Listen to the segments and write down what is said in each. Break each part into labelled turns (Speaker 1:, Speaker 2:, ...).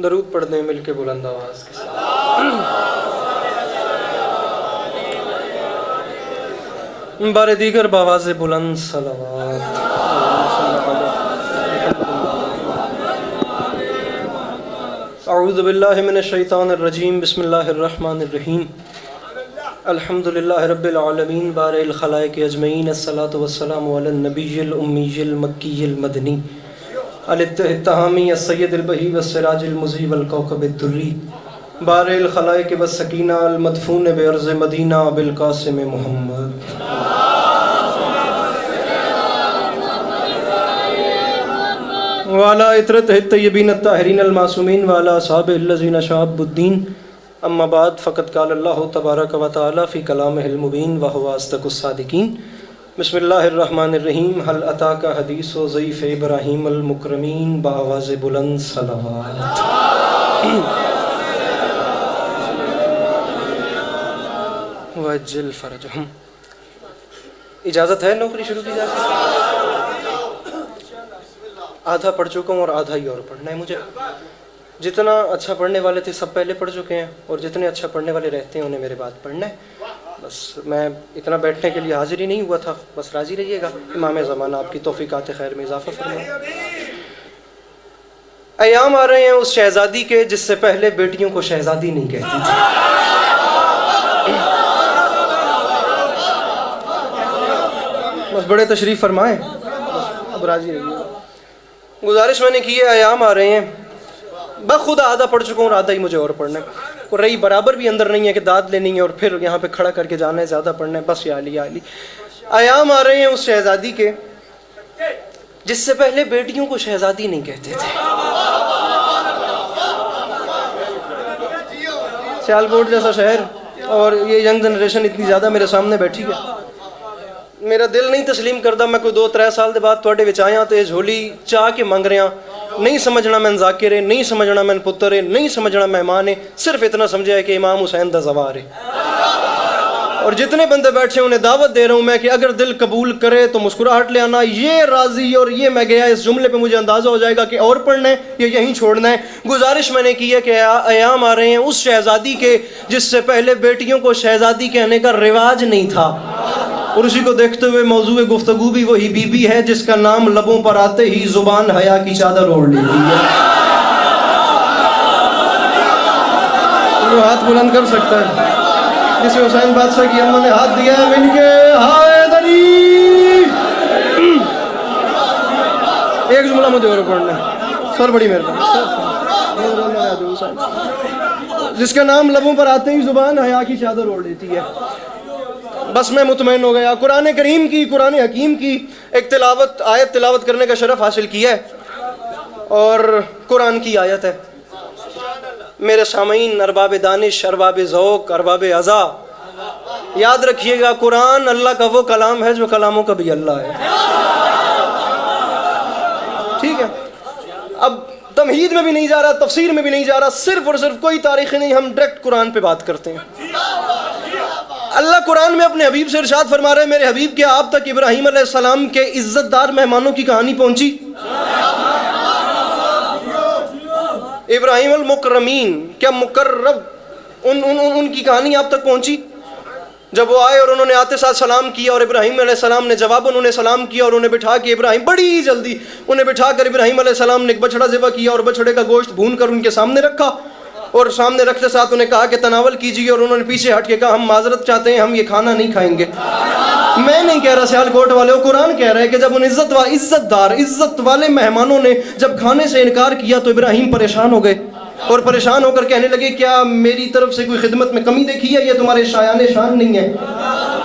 Speaker 1: درود پڑھتے ہیں مل کے بلند آواز کے ساتھ، بار دیگر بآواز بلند صلوات۔ اعوذ باللہ من الشیطان الرجیم، بسم اللہ الرحمن الرحیم، الحمد للہ رب العالمین، بارئ الخلائق اجمعین، الصلاۃ والسلام علی النبی الامی المکی المدنی الاتحامی السید البہی والسراج المضیء والکوكب الدری، بارئ الخلائق والسکینہ المدفون بارض مدینہ بالقاسم محمد۔ وعلى عطرته الطیبین الطاہرین المعصومین وعلى اصحابہ الذین شابوا الدین، اما بعد فقد قال اللہ تبارک و تعالی فی کلامہ المبین وہو اصدق الصادقین۔ بسم اللہ الرحمن الرحیم، هل اتاک حدیث ضیف ابراہیم المکرمین، بآواز بلند صلوات۔ وعجل فرجہم۔ اجازت ہے نوکری شروع کی جائے؟ آدھا پڑھ چکا ہوں اور آدھا ہی اور پڑھنا ہے مجھے۔ جتنا اچھا پڑھنے والے تھے سب پہلے پڑھ چکے ہیں، اور جتنے اچھا پڑھنے والے رہتے ہیں انہیں میرے بعد پڑھنا ہے۔ بس میں اتنا بیٹھنے کے لیے حاضر ہی نہیں ہوا تھا، بس راضی رہیے گا، امام زمانہ آپ کی توفیقات خیر میں اضافہ فرمائے۔ ایام آ رہے ہیں اس شہزادی کے جس سے پہلے بیٹیوں کو شہزادی نہیں کہتی تھی۔ بس بڑے تشریف فرمائیں، اب راضی رہیے گا۔ گزارش میں نے کی ہے، ایام آ رہے ہیں، بخود آدھا پڑھ چکا ہوں اور آدھا ہی مجھے اور پڑھنا ہے، اور رہی برابر بھی اندر نہیں ہے کہ داد لینی ہے اور پھر یہاں پہ کھڑا کر کے جانا ہے، زیادہ پڑھنا ہے، بس یا علی یا علی۔ ایام آ رہے ہیں اس شہزادی کے جس سے پہلے بیٹیوں کو شہزادی نہیں کہتے تھے۔ سیالکوٹ جیسا شہر اور یہ ینگ جنریشن اتنی زیادہ میرے سامنے بیٹھی ہے، میرا دل نہیں تسلیم کردا میں کوئی 2-3 سال دے بعد تواڈے وچ آیا تے جھولی چاہ کے منگ رہا، نہیں سمجھنا میں ذاکر ہے، نہیں سمجھنا میں پتر ہے، نہیں سمجھنا مہمان ہے، صرف اتنا سمجھا ہے کہ امام حسین دا زوار ہے۔ اور جتنے بندے بیٹھے ہیں انہیں دعوت دے رہا ہوں میں کہ اگر دل قبول کرے تو مسکراہٹ لے آنا، یہ راضی اور یہ میں گیا، اس جملے پہ مجھے اندازہ ہو جائے گا کہ اور پڑھنا ہے یا یہیں چھوڑنا ہے۔ گزارش میں نے کی ہے کہ ایام آ رہے ہیں اس شہزادی کے جس سے پہلے بیٹیوں کو شہزادی کہنے کا رواج نہیں تھا، اور اسی کو دیکھتے ہوئے موضوع گفتگو بھی وہی بی بی ہے جس کا نام لبوں پر آتے ہی زبان حیا کی چادر اوڑھ لیتی ہے۔ جو ہاتھ بلند کر سکتا ہے، جسے حسین بادشاہ کی اماں نے ہاتھ دیا ہے، من کے حیدری۔ ایک جملہ مجھے اور پڑھنا ہے، سر بڑی مہربانی۔ جس کا نام لبوں پر آتے ہی زبان حیا کی چادر اوڑھ لیتی ہے۔ بس میں مطمئن ہو گیا۔ قرآن کریم کی، قرآن حکیم کی ایک آیت تلاوت کرنے کا شرف حاصل کیا ہے، اور قرآن کی آیت ہے۔ میرے سامعین، ارباب دانش، ارباب ذوق، ارباب عزا، یاد رکھیے گا قرآن اللہ کا وہ کلام ہے جو کلاموں کا بھی اللہ ہے۔ ٹھیک ہے، اب تمہید میں بھی نہیں جا رہا، تفسیر میں بھی نہیں جا رہا، صرف اور صرف کوئی تاریخ نہیں، ہم ڈائریکٹ قرآن پہ بات کرتے ہیں۔ اللہ قرآن میں اپنے حبیب سے ارشاد فرما رہے ہیں، میرے حبیب کیا آپ تک ابراہیم علیہ السلام کے عزت دار مہمانوں کی کہانی پہنچی؟ ابراہیم المکرمین، کیا مقرب ان کی کہانی آپ تک پہنچی؟ جب وہ آئے اور انہوں نے آتے ساتھ سلام کیا اور ابراہیم علیہ السلام نے جواب انہیں سلام کیا، اور انہیں بٹھا کے ابراہیم بڑی جلدی انہیں بٹھا کر ابراہیم علیہ السلام نے ایک بچڑا ذبح کیا اور بچڑے کا گوشت بھون کر ان کے سامنے رکھا، اور سامنے رکھتے ساتھ انہیں کہا کہ تناول کیجیے، اور انہوں نے پیچھے ہٹ کے کہا ہم معذرت چاہتے ہیں، ہم یہ کھانا نہیں کھائیں گے۔ میں نہیں کہہ رہا سیالکوٹ والے، قرآن کہہ رہا ہے کہ جب ان عزت والے مہمانوں نے جب کھانے سے انکار کیا تو ابراہیم پریشان ہو گئے، اور پریشان ہو کر کہنے لگے کیا میری طرف سے کوئی خدمت میں کمی دیکھی ہے؟ یہ تمہارے شایان شان نہیں ہے۔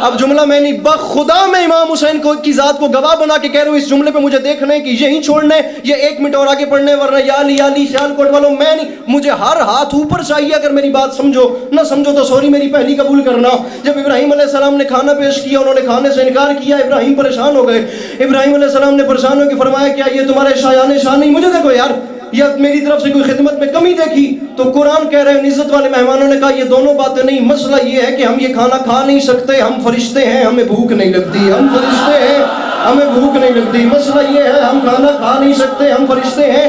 Speaker 1: اب جملہ میں نہیں، بخدا میں امام حسین کو کی ذات کو گواہ بنا کے کہہ رہا ہوں، اس جملے پہ مجھے دیکھنا ہے کہ یہیں چھوڑنا ہے یا 1 منٹ اور آگے پڑھنے، ورنہ یا علی سیالکوٹ والوں میں نہیں، مجھے ہر ہاتھ اوپر چاہیے۔ اگر میری بات سمجھو، نہ سمجھو تو سوری میری پہلی قبول کرنا۔ جب ابراہیم علیہ السلام نے کھانا پیش کیا، انہوں نے کھانے سے انکار کیا، ابراہیم پریشان ہو گئے۔ ابراہیم علیہ السلام نے پریشان ہو کے فرمایا کیا یہ تمہارے شایان شان نہیں؟ مجھے دیکھو یار، یا میری طرف سے کوئی خدمت میں کمی دیکھی؟ تو قرآن کہہ رہے ہیں عزت والے مہمانوں نے کہا یہ دونوں باتیں نہیں، مسئلہ یہ ہے کہ ہم یہ کھانا کھا نہیں سکتے، ہم فرشتے ہیں، ہمیں بھوک نہیں لگتی، ہم فرشتے ہیں، ہمیں بھوک نہیں لگتی، مسئلہ یہ ہے ہم کھانا کھا نہیں سکتے، ہم فرشتے ہیں۔